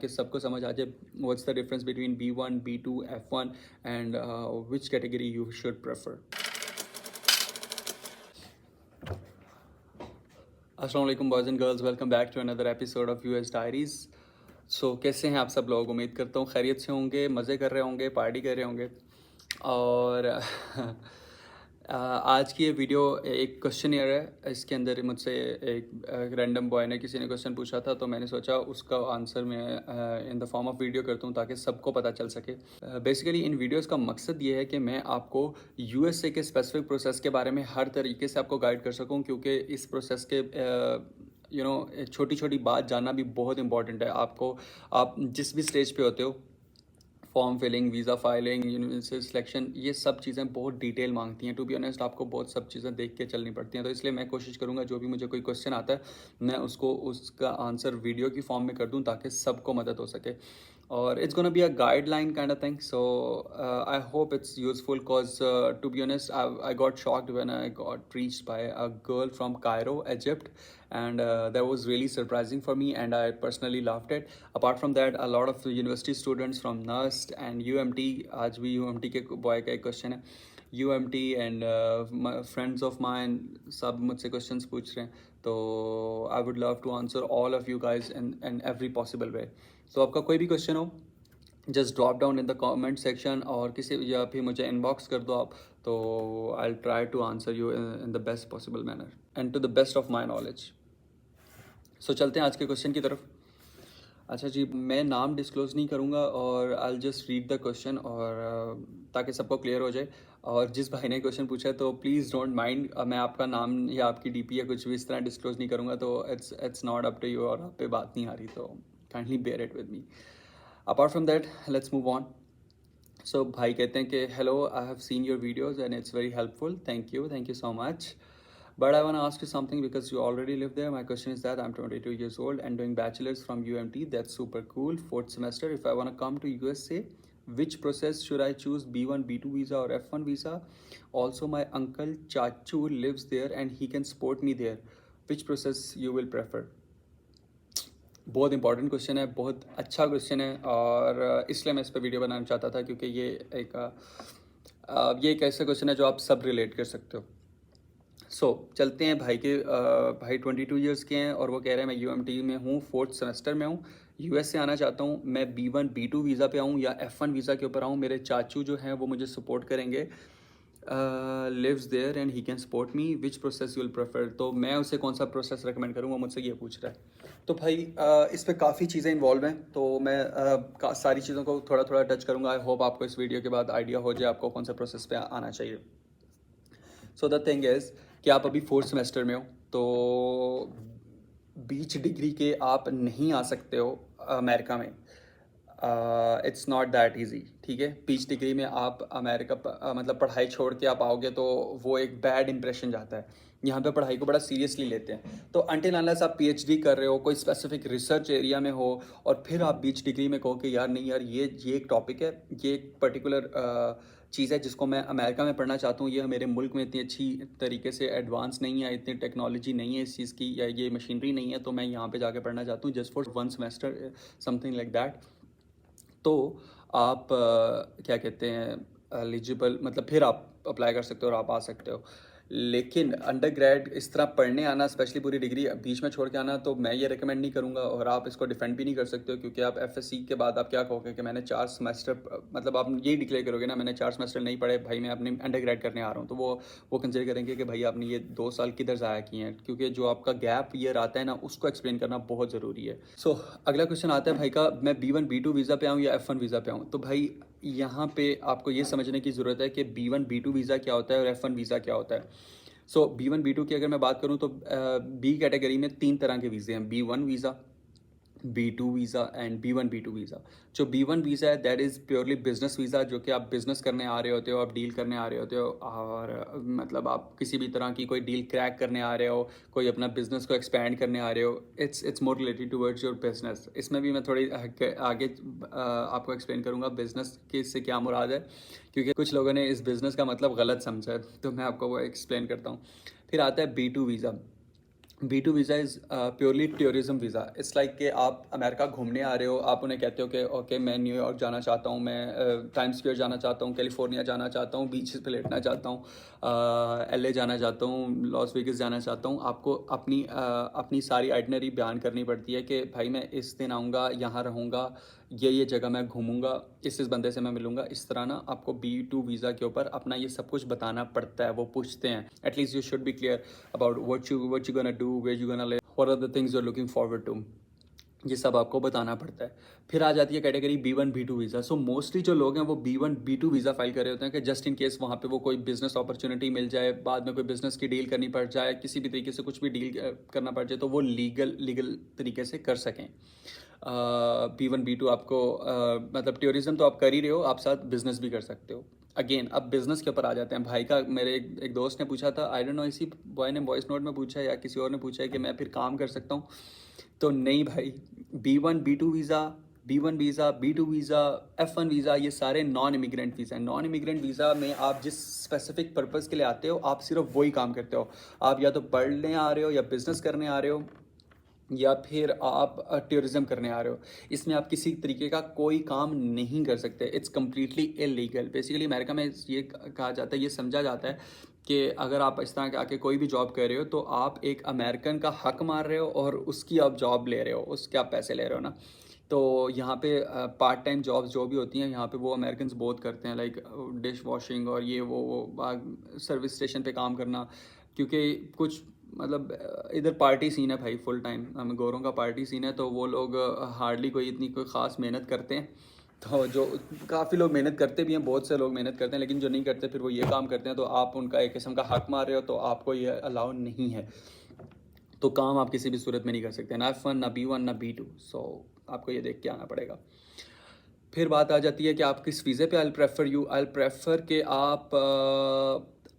कि सबको समझ आ जाए what's the difference between B1, B2, F1 and which category you should prefer. अस्सलाम वालेकुम boys and girls, welcome back to another episode of US diaries. So कैसे हैं आप सब लोग? उम्मीद करता हूँ खैरियत से होंगे, मज़े कर रहे होंगे, पार्टी कर रहे होंगे। और आज की ये वीडियो एक क्वेश्चनियर है। इसके अंदर मुझसे एक रैंडम बॉय ने किसी ने क्वेश्चन पूछा था, तो मैंने सोचा उसका आंसर मैं in the form of video करता हूँ ताकि सबको पता चल सके। बेसिकली इन वीडियोस का मकसद ये है कि मैं आपको यूएसए के स्पेसिफिक प्रोसेस के बारे में हर तरीके से आपको गाइड कर सकूँ, क्योंकि इस प्रोसेस के छोटी छोटी बात जानना भी बहुत इंपॉर्टेंट है। आपको आप जिस भी स्टेज पे होते हो, form filling, visa filing, university selection, ये सब चीज़ें बहुत डिटेल मांगती हैं। टू बी ऑनेस्ट आपको बहुत सब चीज़ें देख के चलनी पड़ती हैं। तो इसलिए मैं कोशिश करूँगा जो भी मुझे कोई क्वेश्चन आता है मैं उसको उसका आंसर वीडियो की फॉर्म में कर दूँ ताकि सबको मदद हो सके। और it's gonna be a guideline kind of thing, so I hope it's useful cause to be honest I got shocked when I got reached by a girl from Cairo, Egypt, and that was really surprising for me and I personally loved it. Apart from that, a lot of university students from NUST and UMT, आज भी UMT के boy का एक question है, UMT and friends of mine सब मुझसे questions पूछ रहे हैं, तो I would love to answer all of you guys in every possible way. तो आपका कोई भी क्वेश्चन हो, just drop down in the comment section और किसी या फिर मुझे इनबॉक्स कर दो आप, तो I try to answer you in the best possible manner and to the best of my knowledge. So चलते हैं आज के क्वेश्चन की तरफ। अच्छा जी, मैं नाम डिस्क्लोज़ नहीं करूँगा और I just read the question, और ताकि सबको क्लियर हो जाए। और जिस भाई ने क्वेश्चन पूछा है तो प्लीज़ डोंट माइंड, मैं आपका नाम या आपकी डीपी या कुछ भी इस तरह डिस्क्लोज़ नहीं करूँगा, तो it's not up to you और आप पे बात नहीं आ रही, तो kindly bear it with me. Apart from that let's move on. So भाई कहते हैं कि hello, I have seen your videos and it's very helpful, thank you so much. But I want to ask you something because you already live there. My question is that I'm 22 years old and doing bachelor's from UMT. That's super cool. Fourth semester. If I want to come to USA, which process should I choose? B1, B2 visa or F1 visa? Also, my uncle Chachu lives there and he can support me there. Which process you will prefer? बहुत important question है, बहुत अच्छा question है, और इसलिए मैं इस पर वीडियो बनाना चाहता था क्योंकि ये एक ऐसा क्वेश्चन है जो आप सब रिलेट कर सकते हो। सो चलते हैं भाई के। भाई 22 ईयर्स के हैं और वो कह रहे हैं मैं UMT में हूँ, फोर्थ सेमेस्टर में हूँ, US से आना चाहता हूँ, मैं B1 B2 वीज़ा पे आऊँ या F1 वीज़ा के ऊपर आऊँ। मेरे चाचू जो हैं वो मुझे सपोर्ट करेंगे, lives there and he can support me, which process you will prefer. तो मैं उसे कौन सा प्रोसेस रेकमेंड करूँ, वो मुझसे ये पूछ रहा है। तो भाई इस पर काफ़ी चीज़ें इन्वॉल्व हैं, तो मैं सारी चीज़ों को थोड़ा थोड़ा टच करूँगा। आई होप आपको इस वीडियो के बाद आइडिया हो जाए आपको कौन सा प्रोसेस पे आना चाहिए। सो द थिंग इज़ कि आप अभी फोर्थ सेमेस्टर में हो, तो बीच डिग्री के आप नहीं आ सकते हो अमेरिका में। इट्स नॉट दैट ईजी, ठीक है। बीच डिग्री में आप अमेरिका मतलब पढ़ाई छोड़ के आप आओगे तो वो एक बैड इंप्रेशन जाता है। यहाँ पे पढ़ाई को बड़ा सीरियसली लेते हैं, तो अनटिल अनलेस आप PhD कर रहे हो, कोई स्पेसिफिक रिसर्च एरिया में हो, और फिर आप बीच डिग्री में कहो कि यार नहीं यार, ये एक टॉपिक है, ये एक पर्टिकुलर चीज़ है जिसको मैं अमेरिका में पढ़ना चाहता हूँ, ये मेरे मुल्क में इतनी अच्छी तरीके से एडवांस नहीं है, इतनी टेक्नोलॉजी नहीं है इस चीज़ की, या ये मशीनरी नहीं है, तो मैं यहाँ पे जाके पढ़ना चाहता हूँ just for 1 semester, something like that. तो आप क्या कहते हैं एलिजिबल, मतलब फिर आप अप्लाई कर सकते हो और आप आ सकते हो। लेकिन अंडर ग्रेड इस तरह पढ़ने आना, स्पेशली पूरी डिग्री बीच में छोड़ के आना, तो मैं ये रिकमेंड नहीं करूँगा, और आप इसको डिफेंड भी नहीं कर सकते हो, क्योंकि आप FSC के बाद आप क्या कहोगे कि मैंने 4 सेमेस्टर, मतलब आप यही डिक्लेयर करोगे ना मैंने 4 सेमेस्टर नहीं पढ़े भाई, मैं अपने अंडर ग्रेड करने आ रहा हूँ, तो वो कंसिडर करेंगे कि भाई आपने ये 2 साल किधर ज़ाया किए हैं, क्योंकि जो आपका गैप ईयर आता है ना उसको एक्सप्लेन करना बहुत ज़रूरी है। सो अगला क्वेश्चन आता है भाई का, मैं B1 B2 वीज़ा पे आऊँ या F1 वीज़ा पे आऊँ। तो भाई यहाँ पे आपको ये समझने की ज़रूरत है कि B1 B2 वीज़ा क्या होता है और F1 वीज़ा क्या होता है। सो B1 B2 की अगर मैं बात करूँ तो बी कैटेगरी में 3 तरह के वीज़े हैं, B1 visa, B2 visa and B1 B2 visa. जो B1 वीज़ा है that is purely business visa, जो कि आप बिजनेस करने आ रहे होते हो, आप डील करने आ रहे होते हो, और मतलब आप किसी भी तरह की कोई डील क्रैक करने आ रहे हो, कोई अपना बिजनेस को एक्सपैंड करने आ रहे हो, it's more related towards your business. इसमें भी मैं थोड़ी आगे आपको एक्सप्लेन करूँगा बिजनेस के इससे क्या मुराद है, क्योंकि कुछ लोगों ने इस बिज़नेस का मतलब गलत समझा है, तो मैं आपको वो एक्सप्लेन करता हूँ। फिर आता है B2 visa. B2 visa is purely tourism visa. It's like कि आप अमेरिका घूमने आ रहे हो, आप उन्हें कहते हो कि ओके मैं न्यूयॉर्क जाना चाहता हूँ, मैं टाइम्स स्क्वायर जाना चाहता हूँ, कैलिफोर्निया जाना चाहता हूँ, बीचेस पे लेटना चाहता हूँ, LA जाना चाहता हूँ, लॉस वेगस जाना चाहता हूँ। आपको अपनी सारी आइटनरी बयान करनी पड़ती है कि भाई मैं इस दिन आऊँगा, यहाँ रहूँगा, ये जगह मैं घूमूंगा, इस बंदे से मैं मिलूंगा। इस तरह ना आपको B2 वीज़ा के ऊपर अपना ये सब कुछ बताना पड़ता है। वो पूछते हैं at least you should be clear about what you gonna do, where you gonna live, what are the things you are looking forward to. ये सब आपको बताना पड़ता है। फिर आ जाती है category B1 B2 visa. So mostly जो लोग हैं वो B1 B2 वीज़ा फाइल कर रहे होते हैं कि जस्ट इन केस वहाँ पे वो कोई बिजनेस अपॉर्चुनिटी मिल जाए, बाद में कोई बिजनेस की डील करनी पड़ जाए, किसी भी तरीके से कुछ भी डील करना पड़ जाए तो वो लीगल तरीके से कर सकें। B1 B2 आपको मतलब टूरिज्म तो आप कर ही रहे हो, आप साथ बिजनेस भी कर सकते हो। अगेन अब बिजनेस के ऊपर आ जाते हैं। भाई का मेरे एक दोस्त ने पूछा था, आई डोंट नो इसी बॉय ने वॉइस नोट में पूछा है या किसी और ने पूछा है कि मैं फिर काम कर सकता हूँ। तो नहीं भाई, B1 B2 visa, B1 visa, B2 visa, F1 visa, ये सारे नॉन इमिग्रेंट वीज़ा हैं। नॉन इमिग्रेंट वीज़ा में आप जिस स्पेसिफिक पर्पज़ के लिए आते हो आप सिर्फ वही काम करते हो। आप या तो पढ़ने आ रहे हो या बिजनेस करने आ रहे हो या फिर आप टूरिज्म करने आ रहे हो। इसमें आप किसी तरीके का कोई काम नहीं कर सकते। It's completely illegal. Basically America में ये कहा जाता है, ये समझा जाता है कि अगर आप इस तरह के आके कोई भी जॉब कर रहे हो तो आप एक अमेरिकन का हक मार रहे हो और उसकी आप जॉब ले रहे हो, उसके आप पैसे ले रहे हो ना। तो यहाँ पे पार्ट टाइम जॉब्स जो भी होती हैं यहाँ पे वो अमेरिकन बहुत करते हैं, लाइक डिश वॉशिंग और ये वो सर्विस स्टेशन पे काम करना। क्योंकि कुछ मतलब इधर पार्टी सीन है भाई, फुल टाइम हम गोरों का पार्टी सीन है, तो वो लोग हार्डली कोई ख़ास मेहनत करते हैं। तो जो काफ़ी लोग मेहनत करते भी हैं, बहुत से लोग मेहनत करते हैं, लेकिन जो नहीं करते फिर वो ये काम करते हैं। तो आप उनका एक किस्म का हक मार रहे हो, तो आपको ये अलाउ नहीं है। तो काम आप किसी भी सूरत में नहीं कर सकते, ना F1 ना B1 ना B2। सो आपको ये देख के आना पड़ेगा। फिर बात आ जाती है कि आप किस वीज़े पे आई प्रेफर कि आप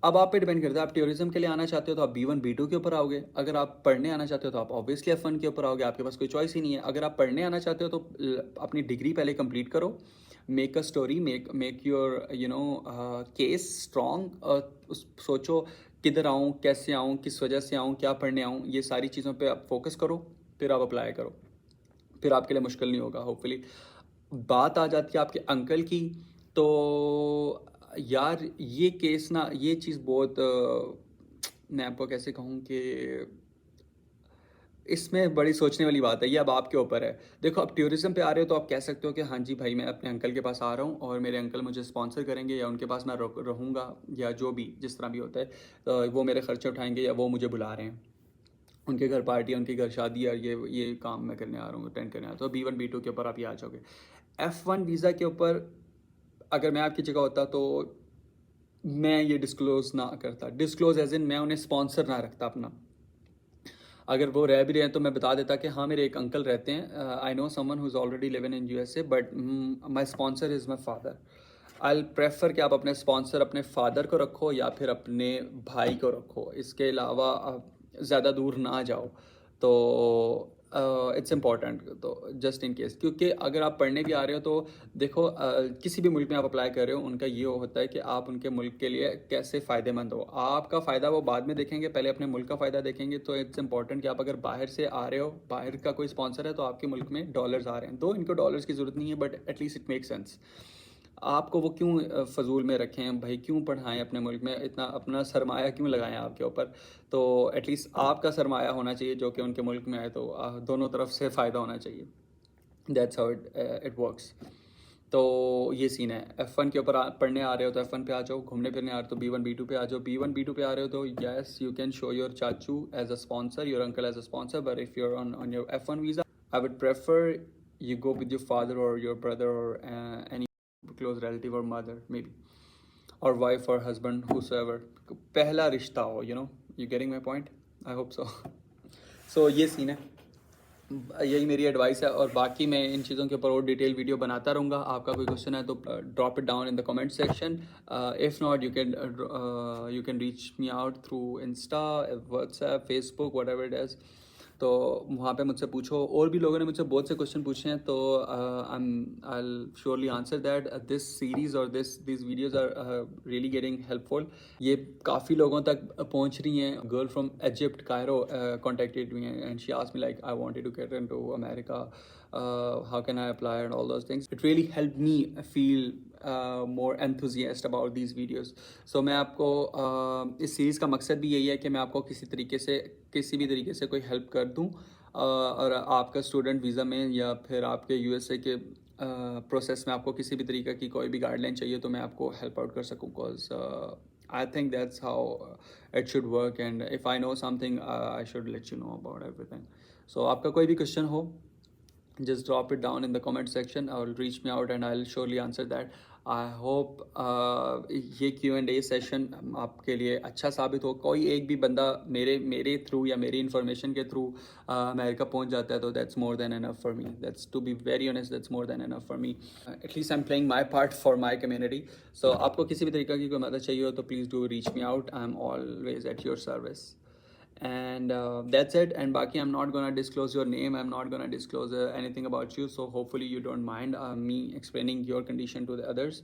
अब आप पे डिपेंड करता है। आप टूरिज्म के लिए आना चाहते हो तो आप B1 B2 के ऊपर आओगे। अगर आप पढ़ने आना चाहते हो तो आप ऑब्वियसली F1 के ऊपर आओगे, आपके पास कोई चॉइस ही नहीं है। अगर आप पढ़ने आना चाहते हो तो अपनी डिग्री पहले कंप्लीट करो, make a story, make your case strong. सोचो किधर आऊँ, कैसे आऊँ, किस वजह से आऊँ, क्या पढ़ने आऊँ, ये सारी चीज़ों पे आप फोकस करो, फिर आप अप्लाई करो, फिर आपके लिए मुश्किल नहीं होगा होपफुली। बात आ जाती है आपके अंकल की, तो यार ये केस ना, ये चीज़ बहुत मैं आपको कैसे कहूँ कि इसमें बड़ी सोचने वाली बात है। ये अब आपके ऊपर है। देखो आप टूरिज्म पे आ रहे हो तो आप कह सकते हो कि हाँ जी भाई मैं अपने अंकल के पास आ रहा हूँ और मेरे अंकल मुझे स्पॉन्सर करेंगे या उनके पास मैं रहूँगा या जो भी जिस तरह भी होता है, तो वो मेरे खर्चे उठाएंगे या वो मुझे बुला रहे हैं, उनके घर पार्टी, उनके घर शादी और ये काम मैं करने आ रहा हूँ, अटेंड करने आ रहा हूँ। तो B1 B2 के ऊपर आप ये आ जाओगे। F1 वीज़ा के ऊपर अगर मैं आपकी जगह होता तो मैं ये डिस्क्लोज़ ना करता। डिस्क्लोज़ एज़ इन मैं उन्हें स्पॉन्सर ना रखता अपना। अगर वो रह भी रहे हैं तो मैं बता देता कि हाँ मेरे एक अंकल रहते हैं, I know someone who is already living in USA, but my sponsor is my father. I prefer कि आप अपने स्पॉन्सर अपने फादर को रखो या फिर अपने भाई को रखो, इसके अलावा ज़्यादा दूर ना जाओ। तो इट्स इम्पॉर्टेंट, तो जस्ट इन केस, क्योंकि अगर आप पढ़ने भी आ रहे हो तो देखो किसी भी मुल्क में आप अप्लाई कर रहे हो उनका ये होता है कि आप उनके मुल्क के लिए कैसे फ़ायदेमंद हो। आपका फ़ायदा वो बाद में देखेंगे, पहले अपने मुल्क का फ़ायदा देखेंगे। तो इट्स इंपॉर्टेंट कि आप अगर बाहर से आ रहे हो, बाहर का कोई स्पॉन्सर है तो आपके मुल्क में डॉलर्स आ रहे हैं, दो इनको डॉलर्स की ज़रूरत नहीं है but at least it make sense. आपको वो क्यों फजूल में रखें भाई, क्यों पढ़ाएं अपने मुल्क में, इतना अपना सरमाया क्यों लगाएं आपके ऊपर। तो एटलीस्ट आपका सरमाया होना चाहिए जो कि उनके मुल्क में आए, तो दोनों तरफ से फ़ायदा होना चाहिए। That's how it works. तो ये सीन है। F1 के ऊपर पढ़ने आ रहे हो तो F1 पे आ जाओ, घूमने फिरने आ रहे हो तो B1 B2 पे आ जाओ। B1 B2 पे आ रहे हो तो yes you can show your चाचू as a sponsor, your uncle as a sponsor, but if you're on your F1 visa I would prefer you go with your father or your brother or any close relative or mother maybe, or wife or husband, whosoever, पहला रिश्ता हो, you getting my point, I hope so. So ये scene है, यही मेरी advice है। और बाकी मैं इन चीज़ों के ऊपर और डिटेल वीडियो बनाता रहूँगा। आपका कोई क्वेश्चन है तो drop it down in the comment section. If not you can reach me out through Insta, WhatsApp, Facebook, whatever it is. तो वहाँ पे मुझसे पूछो। और भी लोगों ने मुझसे बहुत से क्वेश्चन पूछे हैं, तो I will surely answer that. This series और this videos are really getting helpful. ये काफ़ी लोगों तक पहुँच रही हैं। Girl from Egypt Cairo contacted me and she asked me like I wanted to get into America, how can I apply and all those things. It really helped me feel more enthusiastic about these videos. So मैं आपको इस series का मकसद भी यही है कि मैं आपको किसी भी तरीके से कोई हेल्प कर दूँ, और आपका स्टूडेंट वीज़ा में या फिर आपके यूएसए के प्रोसेस में आपको किसी भी तरीके की कोई भी गाइडलाइन चाहिए तो मैं आपको हेल्प आउट कर सकूँ, because I think that's how it should work, and if I know something I should let you know about everything. So आपका कोई भी क्वेश्चन हो, just drop it down in the comment section or reach me out and I'll surely answer that. I hope ये Q&A session आपके लिए अच्छा साबित हो। कोई एक भी बंदा मेरे थ्रू या मेरी इन्फॉर्मेशन के थ्रू अमेरिका पहुंच जाता है तो that's more than enough for me. That's, to be very honest, that's more than enough for me. At least I'm playing my part for my community. So आपको किसी भी तरीके की कोई मदद चाहिए हो तो please do reach me out. I'm always at your service. And that's it. And Baki, I'm not gonna disclose your name, I'm not gonna disclose anything about you, so hopefully you don't mind me explaining your condition to the others.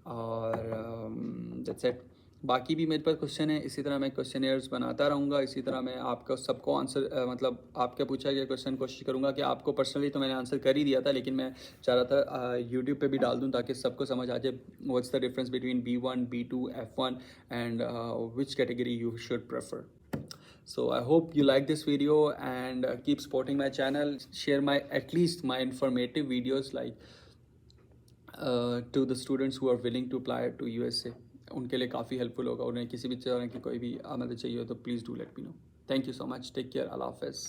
और that's it. बाकी भी मेरे पास question है, इसी तरह मैं questionnaires बनाता रहूँगा, इसी तरह मैं आपका सबको आंसर मतलब आपके पूछा गया क्वेश्चन कोशिश करूँगा कि आपको पर्सनली तो मैंने आंसर कर ही दिया था, लेकिन मैं चाह रहा था यूट्यूब पे भी डाल दूँ ताकि सबको समझ आ जाए what's the difference between B1, B2, F1 and which category you should prefer. So I hope you like this video and keep supporting my channel. Share at least my informative videos like to the students who are willing to apply to USA. उनके लिए काफ़ी helpful होगा. उन्हें किसी भी तरह की कोई भी मदद चाहिए हो तो please do let me know. Thank you so much. Take care. Allah Hafiz.